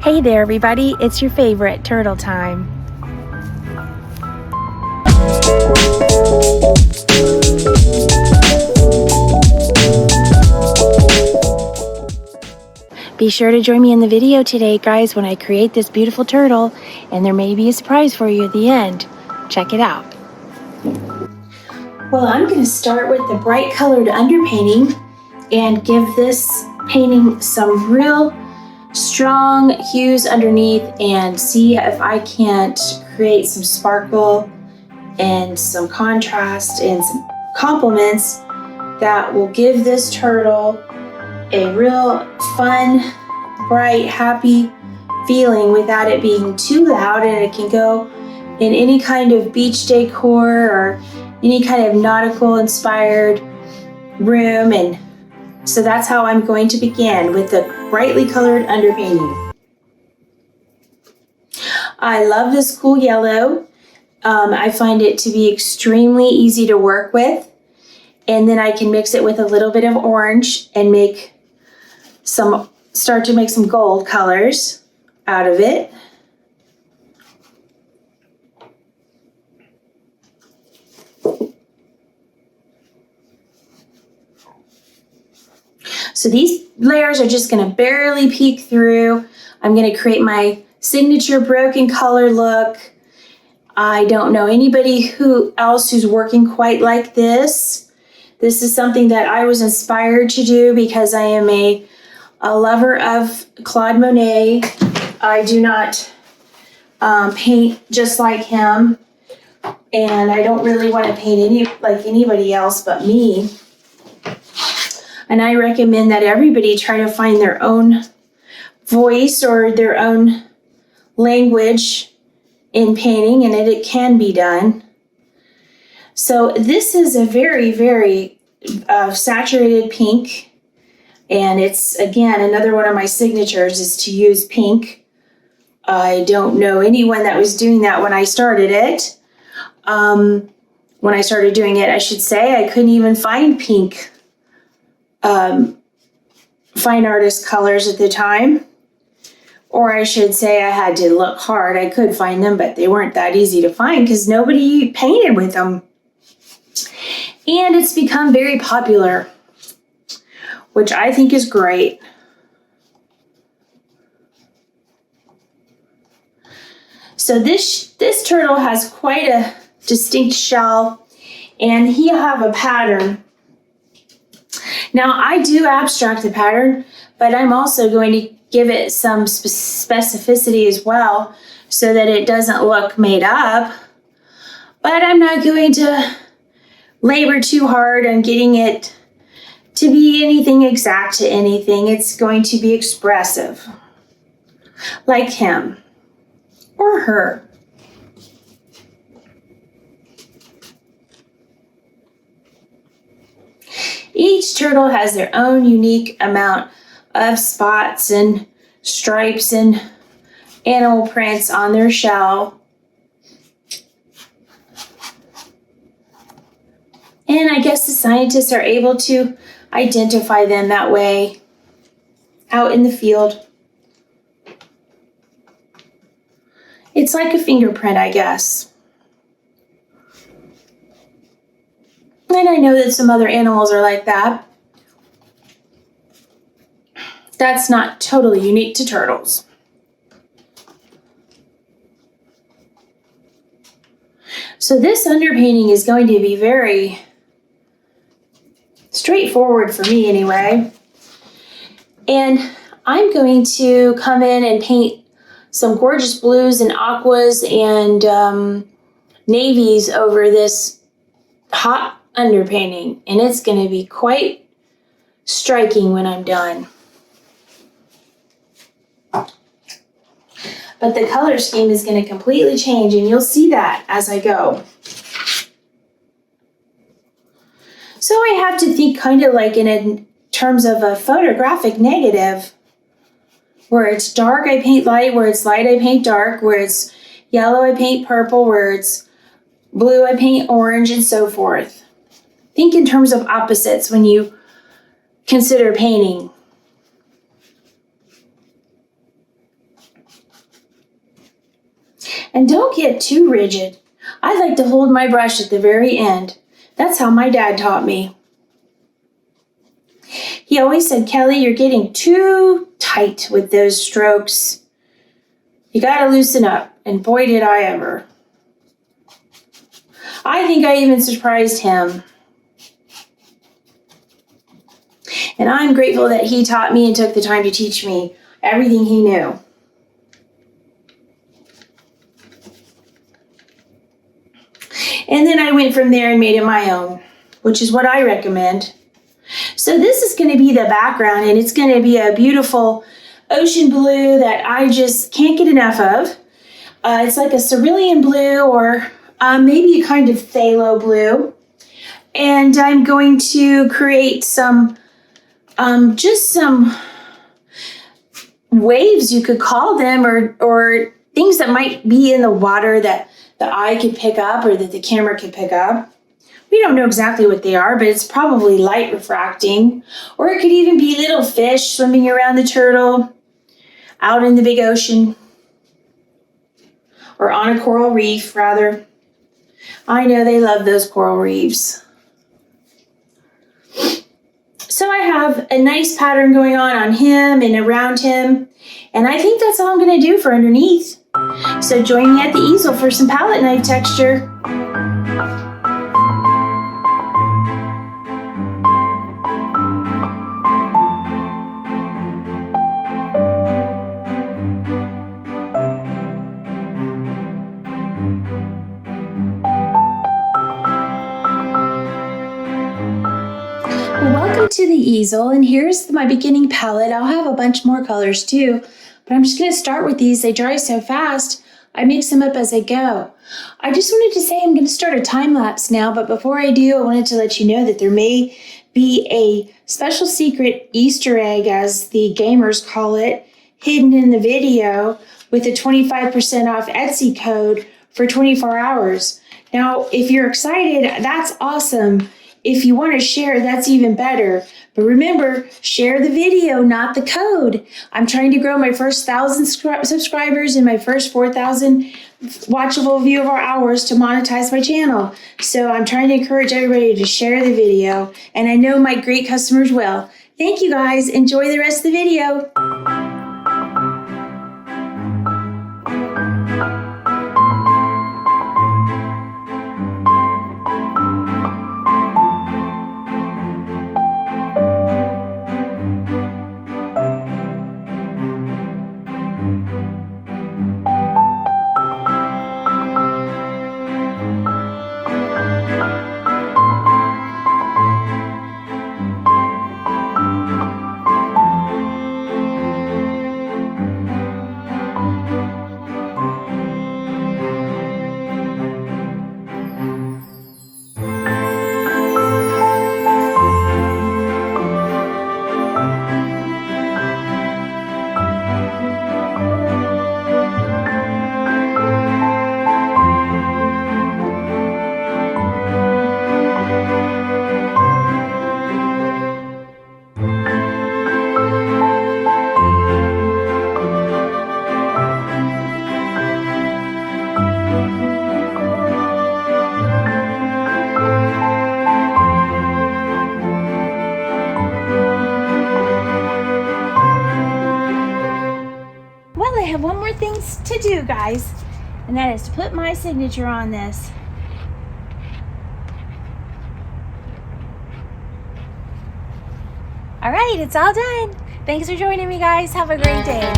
Hey there everybody, it's your favorite turtle time. Be sure to join me in the video today, guys, when I create this beautiful turtle, and there may be a surprise for you at the end. Check it out. Well, I'm going to start with the bright colored underpainting and give this painting some real strong hues underneath and see if I can't create some sparkle and some contrast and some complements that will give this turtle a real fun, bright, happy feeling without it being too loud, and it can go in any kind of beach decor or any kind of nautical inspired room. And so that's how I'm going to begin, with the brightly colored underpainting. I love this cool yellow. I find it to be extremely easy to work with. And then I can mix it with a little bit of orange and start to make some gold colors out of it. So these layers are just going to barely peek through. I'm going to create my signature broken color look. I don't know anybody else who's working quite like this. This is something that I was inspired to do because I am a lover of Claude Monet. I do not paint just like him, and I don't really want to paint like anybody else but me. And I recommend that everybody try to find their own voice or their own language in painting, and it can be done. So this is a very, very saturated pink, and it's, again, another one of my signatures is to use pink. I don't know anyone that was doing that when I started it. When I started doing it, I should say, I couldn't even find pink fine artist colors at the time. Or I should say I had to look hard. I could find them, but they weren't that easy to find because nobody painted with them. And it's become very popular, which I think is great. So this turtle has quite a distinct shell, and he'll have a pattern. Now, I do abstract the pattern, but I'm also going to give it some specificity as well so that it doesn't look made up. But I'm not going to labor too hard on getting it to be anything exact to anything. It's going to be expressive, like him or her. Each turtle has their own unique amount of spots and stripes and animal prints on their shell. And I guess the scientists are able to identify them that way out in the field. It's like a fingerprint, I guess. And I know that some other animals are like that. That's not totally unique to turtles. So this underpainting is going to be very straightforward for me anyway. And I'm going to come in and paint some gorgeous blues and aquas and navies over this hot underpainting, and it's going to be quite striking when I'm done. But the color scheme is going to completely change, and you'll see that as I go. So I have to think kind of like in terms of a photographic negative. Where it's dark, I paint light. Where it's light, I paint dark. Where it's yellow, I paint purple. Where it's blue, I paint orange, and so forth. Think in terms of opposites when you consider painting. And don't get too rigid. I like to hold my brush at the very end. That's how my dad taught me. He always said, Kelly, you're getting too tight with those strokes. You gotta loosen up. And boy, did I ever. I think I even surprised him. And I'm grateful that he taught me and took the time to teach me everything he knew. And then I went from there and made it my own, which is what I recommend. So this is going to be the background, and it's going to be a beautiful ocean blue that I just can't get enough of. It's like a cerulean blue, or maybe a kind of phthalo blue. And I'm going to create some, just some waves, you could call them, or things that might be in the water that the eye could pick up or that the camera could pick up. We don't know exactly what they are, but it's probably light refracting. Or it could even be little fish swimming around the turtle out in the big ocean. Or on a coral reef, rather. I know they love those coral reefs. So I have a nice pattern going on him and around him. And I think that's all I'm going to do for underneath. So join me at the easel for some palette knife texture. Welcome to the easel, and here's my beginning palette. I'll have a bunch more colors too, but I'm just going to start with these. They dry so fast, I mix them up as I go. I just wanted to say I'm going to start a time lapse now, but before I do, I wanted to let you know that there may be a special secret Easter egg, as the gamers call it, hidden in the video with a 25% off Etsy code for 24 hours. Now, if you're excited, that's awesome. If you want to share, that's even better. But remember, share the video, not the code. I'm trying to grow my first 1,000 subscribers and my first 4,000 watchable viewer hours to monetize my channel. So I'm trying to encourage everybody to share the video, and I know my great customers will. Thank you guys. Enjoy the rest of the video. Well, I have one more thing to do, guys, and that is to put my signature on this. All right, it's all done. Thanks for joining me, guys. Have a great day.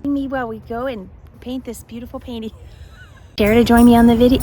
Me while we go and paint this beautiful painting. Dare to join me on the video.